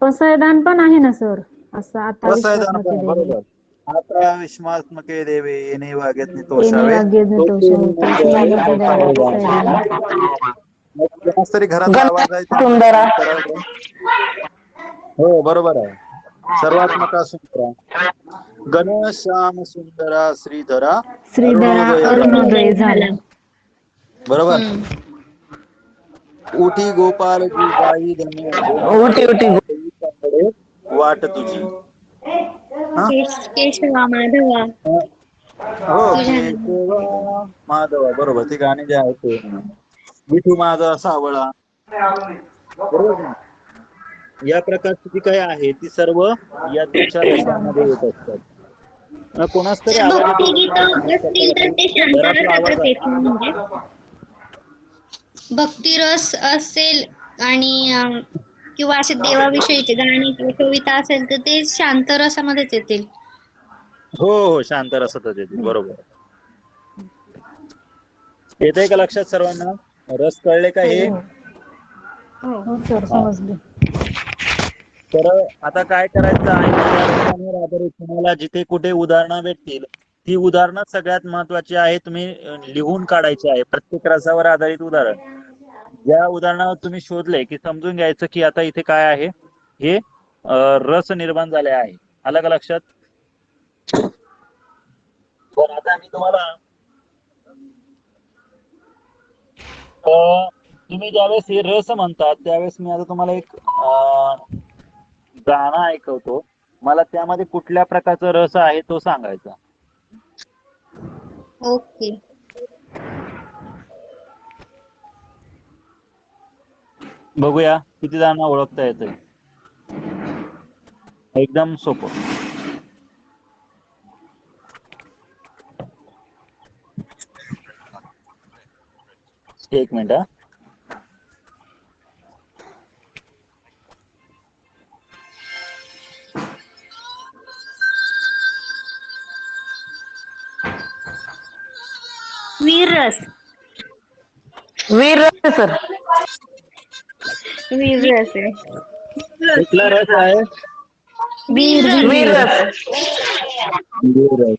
पसयदान पण आहे ना सर, असं आता विश्वास प्रसायदान नके पण, देवे, बरोबर. आता विश्वात्मके देवे येणे वागेत येणे तोषावे, वाग्य तो तोषावे, तोषी द्यावे मग द्यावे पसयदान. पसयदान. कोणाच तरी घरातला आवाज आहे गण त्यांना सुंदरा. mute करावं का? हो बरोबर आहे. सर्वात्मका सुंदरा, गण श्याम सुंदरा श्रीधरा, श्रीधरा अरुणोदय झाला. अरुणोदय झाला. बरोबर. हम्म. उठी गोपाल जी गाई धन्य उठी उठी. देवाकडे वाट तुझी. हा? केशवा माधवा हो, तुझ्या नावाने. केशवा माधवा, बरोबर. ते गाणे जे आहेत ते विठू माझा सावळा, बरोबर की नाही? या प्रकारची जी काही आहे ती सर्व या तुमच्या रसामध्ये येत असतात. कोणाच तरी जर आवाज येतो भक्तिगीत तुम्हाला सांगू असतील शकता तर का? ते घरातला आवाज शांतरसातच आहे. येतील म्हणजे भक्तिरस असेल आणि किंवा असे देवाविषयीचे गाणी किंवा कविता असेल तर ते शांतरसामध्येच येतील. हो हो, शांत रसातच येतील, बरोबर. येतंय का लक्षात सर्वांना? रस कळले का हे? हो सर, हा. समजले. तर आता काय करायचं आहे, त्या रसांवर आधारित तुम्हाला जिथे कुठे उदाहरणं भेटतील, ती उदाहरणं सगळ्यात महत्वाची आहे. तुम्ही लिहून काढायची आहे प्रत्येक रसावर आधारित उदाहरण. ज्या उदाहरणावर तुम्ही शोधले की समजून घ्यायचं की आता इथे काय आहे, हे रस निर्माण झाले आहे. आलं का लक्षात? पण आता मी तुम्हाला तुम्ही ज्यावेळेस हे रस म्हणतात त्यावेळेस मी आता तुम्हाला एक गाणं ऐकवतो. मला त्यामध्ये कुठल्या प्रकारचा रस आहे तो सांगायचा. ओके. बघूया किती जणांना ओळखता येतंय. एकदम सोपं. एक मिनिट हा. वीररस. वीर सर. वीररस आहे. कुठला रस आहे? वीर वीर वीर रस. रस.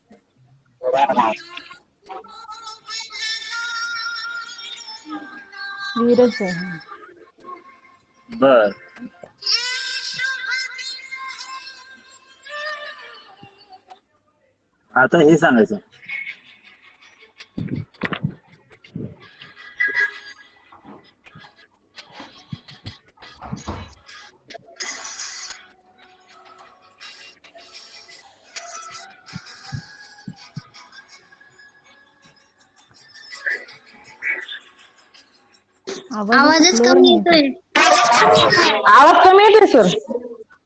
वीरच आहे. बर. आता हे सांगायचं. आवाजच क्लिअर कमी नाही येत. येतोय. आवाज कमी येते सर.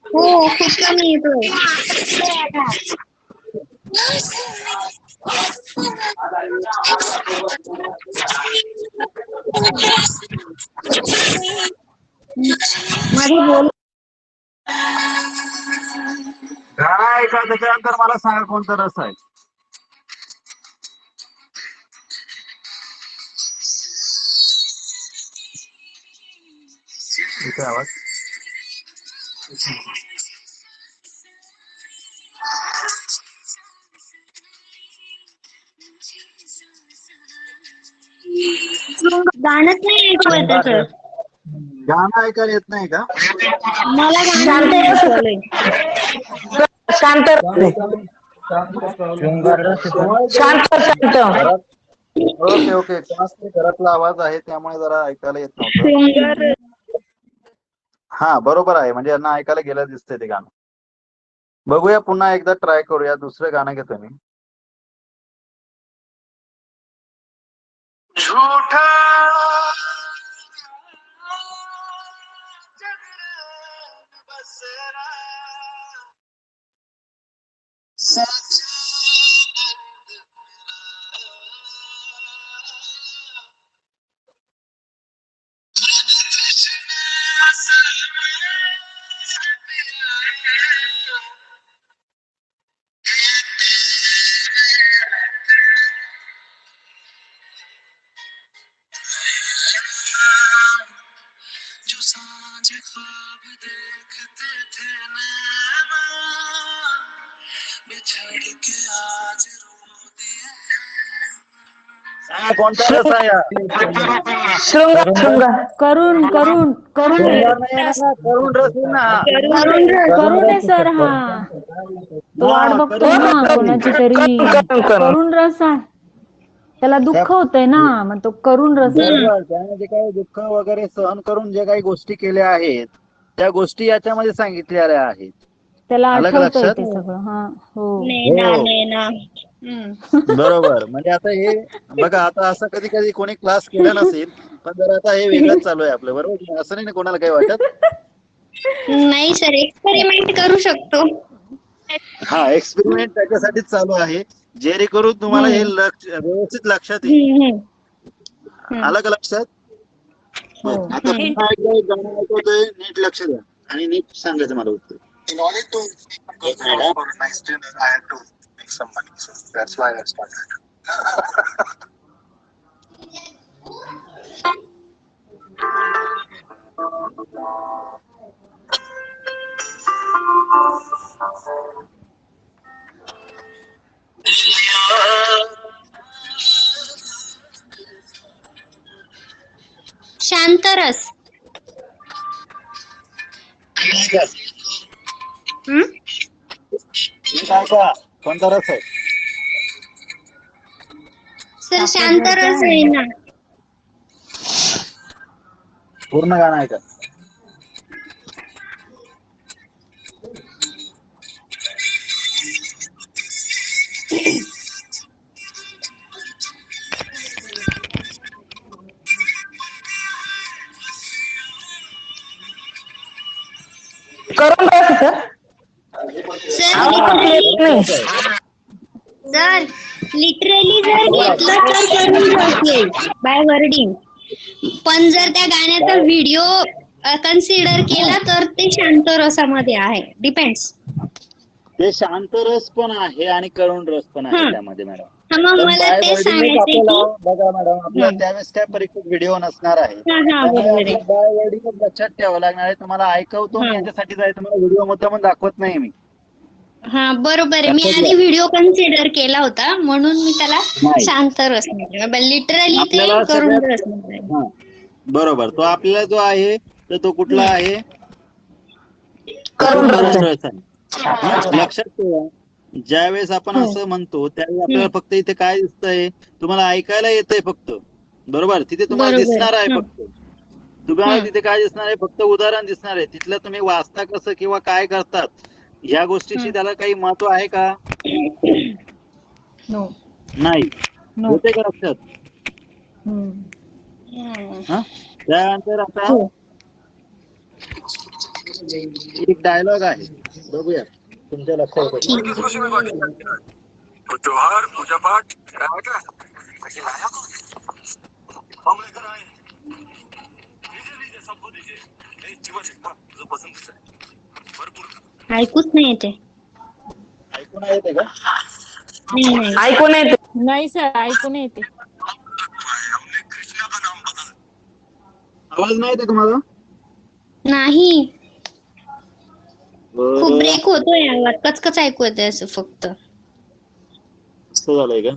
हो, खूप कमी येतोय. मध्ये बोल. गाणं ऐका, त्याच्यानंतर मला सांगा कोणता रस आहे. इथे आवाज. गाणंच नाही ऐकू येत आहे, सर. गाणं ऐकायला येत नाही का? मला गाणं शांत नाही रस. ऐकू आलंय. शांत रस. शांत शांत. घरात. ओके ओके, कोणाच तरी घरातला आवाज आहे त्यामुळे जरा ऐकायला येत नव्हतं. शृंगार हा बरोबर आहे, म्हणजे यांना ऐकायला गेलं दिसतंय ते गाणं. बघूया पुन्हा एकदा ट्राय करूया. दुसरं गाणं घेतो मी. झूठा बसरा जो सांझ ख्वाब देखते थे नैना बिछड़ के आज रो दिए कोणता रस आहे हा? शृंगार शृंगार करून करून करून शृंगार नाही आहे ना, करुण रस आहे ना हा. करून आहे सर हा. तो वाट बघतोय ना कोणाची तरी. करून रस आहे. त्याला दुःख होतंय ना, मग तो करून रस आहे. बरोबर. त्याने जे काही दुःख वगैरे सहन करून जे काही गोष्टी केल्या आहेत त्या गोष्टी याच्यामध्ये सांगितलेल्या आहेत. त्याला आलं का आठवतंय लक्षात? ते सगळं. हा हो. नैना हो. नैना बरोबर. म्हणजे आता हे बघा, आता असं कधी कधी कोणी क्लास केला नसेल, पण जर आता हे वेगळंच चालू आहे आपलं, बरोबर? असं नाही ना कोणाला काही वाटत? नाही सर, एक्सपेरिमेंट करू शकतो. हा, एक्सपेरिमेंट त्याच्यासाठीच चालू आहे, जेणेकरून तुम्हाला हे व्यवस्थित लक्षात येईल. आलं का लक्षात? बरं. आता पुन्हा एकदा एक गाणं ऐकवतोय, नीट लक्ष द्या आणि नीट सांगायचं मला उत्तर. In order to go for a nice dinner, I had to make some money. So that's why I started. शांतरस. कोणता रस आहे? सर शांतरस आहे ना. पूर्ण गाणं आहे का? करून रस सर. सर लिटरली जर घेतलं तर करून बसेल बाय वर्डिंग, पण जर त्या गाण्याचा व्हिडिओ कन्सिडर केला तर ते शांत रसामध्ये आहे. डिपेंड्स. ते शांत रस पण आहे आणि करुण रस पण आहे त्यामध्ये मॅडम. मग पण मला बाय ते वर्डिंगच सांगायचंय आपल्याला की बघा मॅडम, आपल्याला त्यावेळेस काय परीक्षेत व्हिडिओ नसणार आहे, बरोबर आहे. बाय वर्डिंगच लक्षात ठेवावं लागणार आहे. तुम्हाला ऐकवतो मी, याच्यासाठी जायचं मला व्हिडिओ मुद्दाम दाखवत नाही मी. हा बरोबर आहे. मी आधी व्हिडिओ कन्सिडर केला होता म्हणून मी त्याला शांत रस म्हटलं. लिटरली ते करून रस म्हटलं. बरोबर. तो आपल्याला जो आहे तर तो कुठला आहे? करून रस. करुण रस आहे. लक्षात ठेवा, ज्यावेळेस आपण असं म्हणतो त्यावेळेस आपल्याला फक्त इथे काय दिसतंय, तुम्हाला ऐकायला येतंय फक्त, बरोबर? तिथे तुम्हाला दिसणार आहे फक्त, तुम्हाला तिथे काय दिसणार आहे? फक्त उदाहरण दिसणार आहे. तिथलं तुम्ही वाचता कसं किंवा काय करतात ह्या गोष्टीशी त्याला काही महत्व आहे का? नाही. होते का लक्षात? त्यानंतर आता एक डायलॉग आहे, बघूया तुमच्या लक्षात येतो. त्योहार पूजा पाठ ऐकूच नाही येते. ऐकून येते का? ऐकून येते. नाही सर, ऐकून येते. आवाज नाही येते तुम्हाला? नाही, खूप ब्रेक होतोय आवाज. कचकच ऐकू येते असं फक्त. असं झालंय का?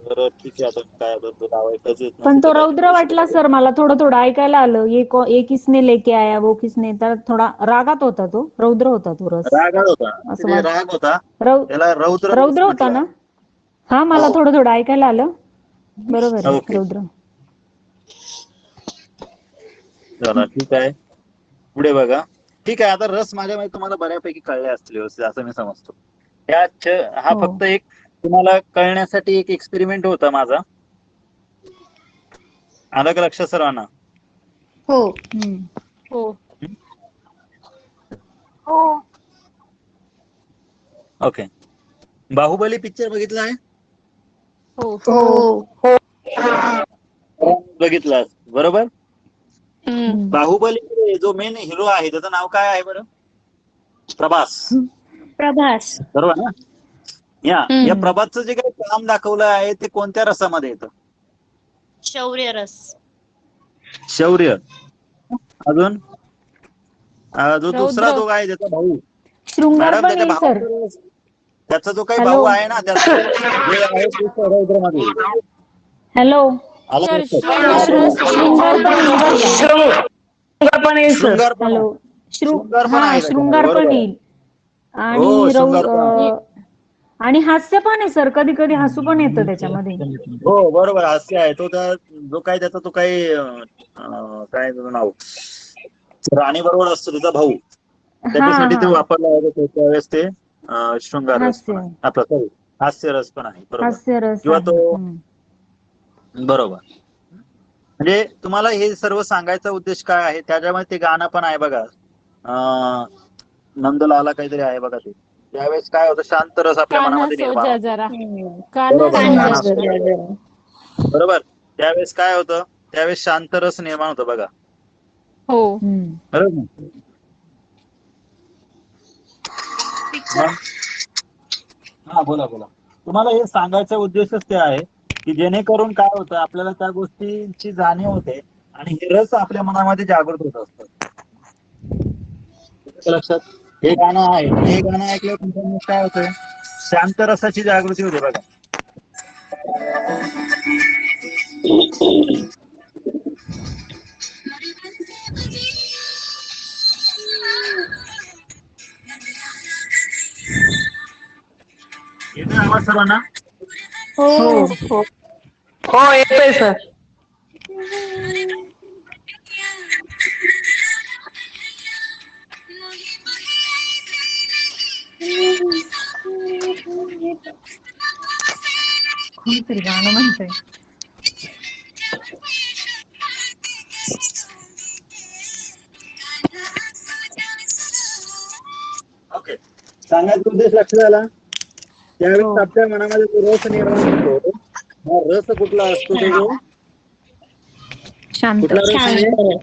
बरं ठीक आहे. आता काय लावायचं. पण तो रौद्र वाटला सर मला, थोडं थोडं ऐकायला आलं. ये किसने लेके आया वो किसने, तर थोडा रागात होता तो, रौद्र होता तो रस. रागात होता, असं राग होता रौ- त्याला रौद्र रौद्र होता ना? हा, मला थोडं थोडं ऐकायला आलं. बरोबर आहे, ओके. रौद्र. चला ठीक आहे, पुढे बघा. ठीक आहे, आता रस माझ्या माहिती तुम्हाला बऱ्यापैकी कळले असतील व्यवस्थित असं मी समजतो. हा फक्त एक तुम्हाला कळण्यासाठी एक एक्सपेरिमेंट होता माझा. आलं का लक्षात सर्वांना? हो. हो. ओके. बाहुबली पिक्चर बघितला आहे? हो. बघितला बरोबर. हम्म. बाहुबली जो मेन हिरो आहे त्याचं नाव काय आहे बरं? प्रभास, प्रभास. बरोबर ना? या हम्म. प्रभासचं जे काही काम दाखवलं आहे ते कोणत्या रसामध्ये येतं? शौर्य रस. शौर्य. अजून जो दुसरा रौद्र. जो आहे त्याचा भाऊ, शृंगार मॅडम पण त्याच्या येईल सर. भावाचा त्याचा जो काही हॅलो. भाऊ आहे ना त्याचा जे आहे ते रौद्रमध्ये येईल. हॅलो आलं सर, लक्षात? शृंगार पण येईल बरं का. शृंगार पण येईल सर. शृंगार पण हॅलो. आहे. शृंगार पण हा आहे शृंगार त्याच्यामध्ये, पण बरोबर. येईल. हो, आणि शृंगार पण आहे. आणि हास्य पण आहे सर, कधी कधी हसू पण येतं त्याच्यामध्ये. हो बरोबर, हास्य आहे तो. त्या जो काही त्याचा तो काही काय त्याचं नाव, राणी बरोबर असतो त्याचा भाऊ, त्याच्यासाठी ते हा वापरला होता त्यावेळेस ते शृंगार रस पण हास्य आहे आपला, सॉरी हास्य रस पण आहे, बरोबर. हास्य रस किंवा आहे. तो बरोबर. म्हणजे तुम्हाला हे सर्व सांगायचा उद्देश काय आहे, त्याच्यामध्ये ते गाणं पण आहे बघा, नंदलाला काहीतरी आहे बघा ते. त्यावेळेस काय होतं, शांत रस आपल्या कान्हा मनामध्ये निर्माण सोजा होतो. जरा, हम्म. कान्हा बरोबर, सोजा कान्हा जरा. सोजा. बरोबर. त्यावेळेस काय होतं, त्यावेळेस शांत रस निर्माण होतो बघा. हो. बरोबर ना? हा बोला बोला. तुम्हाला हे सांगायचा उद्देशच ते आहे की जेणेकरून काय होतं, आपल्याला त्या गोष्टीची जाणीव होते आणि हे रस आपल्या मनामध्ये जागृत होत असतात. लक्षात? हे गाणं आहे, हे गाणं ऐकल्यावर तुमच्या मनात काय होतंय, शांत रसाची जागृती होते बघा. येतोय आवाज सर्वांना? हो. हो येतोय सर. कोणतरी गाणं म्हणतंय. ओके. सांगायचा उद्देश लक्षात आला? त्यावेळेस हो. आपल्या मनामध्ये जो रस निर्माण होतो, हा रस कुठला असतो, तो जो शांत. कुठला रस आहे? शांत.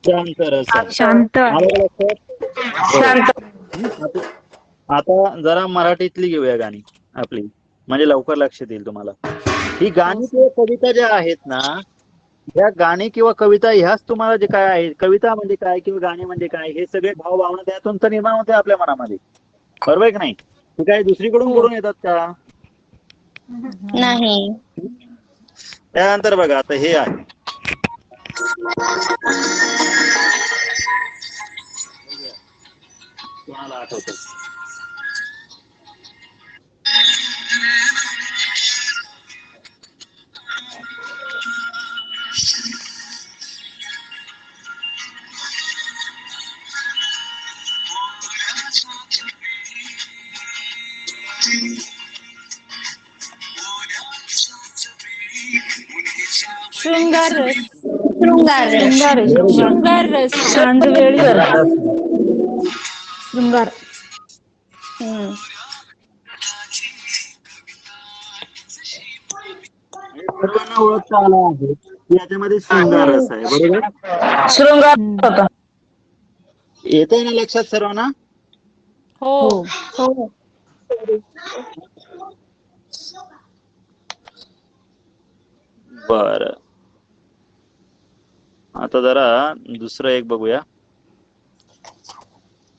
शांत रस आहे. शांत आहे. आलं का लक्षात? शांत. आता जरा मराठीतली घेऊया गाणी आपली, म्हणजे लवकर लक्षात येईल तुम्हाला. ही गाणी किंवा कविता ज्या आहेत ना, या गाणी किंवा कविता ह्याच तुम्हाला जे काय आहे, कविता म्हणजे काय किंवा गाणी म्हणजे काय, हे सगळे भाव भावना त्यातून तर निर्माण होते आपल्या मनामध्ये, बरोबर आहे की नाही? ते काय दुसरीकडून करून येतात का? नाही. त्यानंतर बघा, आता हे आहे, कोणाला आठवतं? शृंगार रस. शृंगार रस. शृंगार आहे. शृंगार रस. सांजवेळी शृंगार. हम्म. सर्वांना ओळखता आला आहे की याच्यामध्ये शृंगार रस आहे, बरोबर. शृंगार होता. येतंय ना लक्षात सर्वांना? हो. हो. बर, आता जरा दुसरं एक बघूया,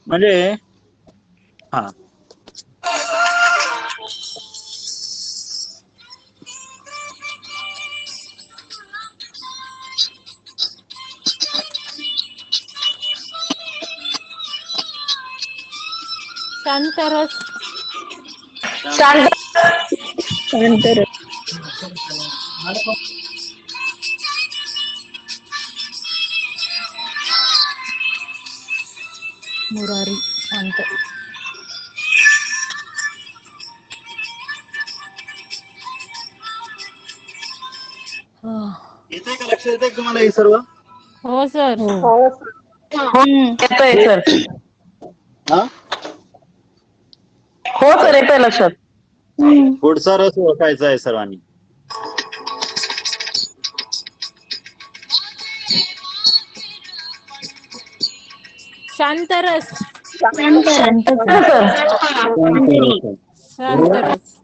म्हणजे हा, शांत रस. शांत. शांत रस. मुरारी. शांत. येते का लक्षात येते तुम्हाला हे सर्व? हो सर. येतोय सर. हा हो सर येतोय लक्षात. पुढचा रस ओळखायचा आहे सर्वांनी. शांतरस. शांत सर शांतरस.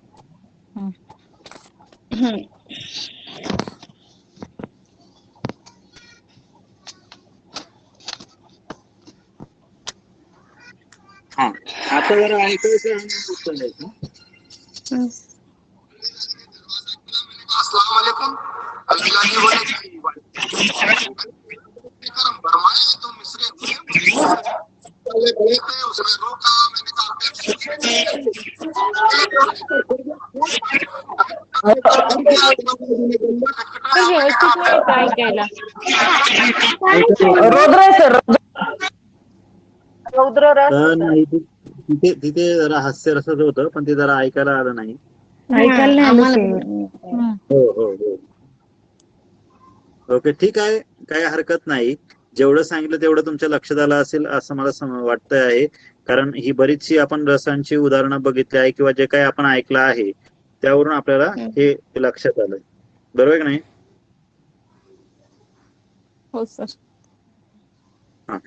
हा आता जरा ऐकायचं आणि उत्तर द्यायचं. अस्सलाम वालेकुम। अल्लाह की वजह फरमाए तो मिस्री पहले बड़े थे उसने रोका मैंने कहा व्यवस्थित नाही काय ऐकायला. रौद्र आहे सर. रौद्र रस. नाही तिथे तिथे जरा हास्य रसाचं होतं पण ते जरा ऐकायला आलं नाही. ऐकायला नाही आलं सर. हो हो हो ओके ठीक आहे, काही हरकत नाही. जेवढं सांगितलं तेवढं तुमच्या लक्षात आलं असेल असं मला वाटतं आहे. कारण ही बरीचशी आपण रसांची उदाहरणं बघितली आहे किंवा जे काही आपण ऐकलं आहे त्यावरून आपल्याला हे लक्षात आलंय. बरोबर आहे की नाही? हो सर. हा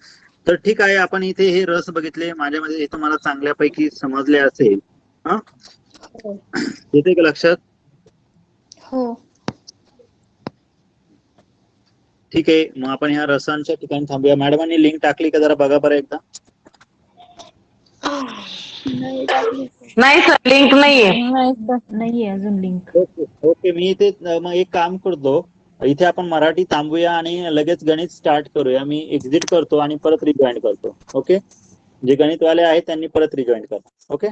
तर ठीक आहे, आपण इथे हे रस बघितले. माझ्यामध्ये हे तुम्हाला चांगल्यापैकी समजले असेल. हा येते का लक्षात? हो. ठीक आहे, मग आपण ह्या रसांच्या ठिकाणी थांबूया. मॅडमांनी लिंक टाकली का जरा बघा बरं एकदा. नाही सर लिंक नाहीये. नाहीये अजून लिंक. ओके ओके मी इथे मग एक काम करतो, इथे आपण मराठी थांबूया आणि लगेच गणित स्टार्ट करूया. मी एक्झिट करतो आणि परत रिजॉईन करतो. ओके, जे गणितवाले आहेत त्यांनी परत रिजॉईन करा. ओके.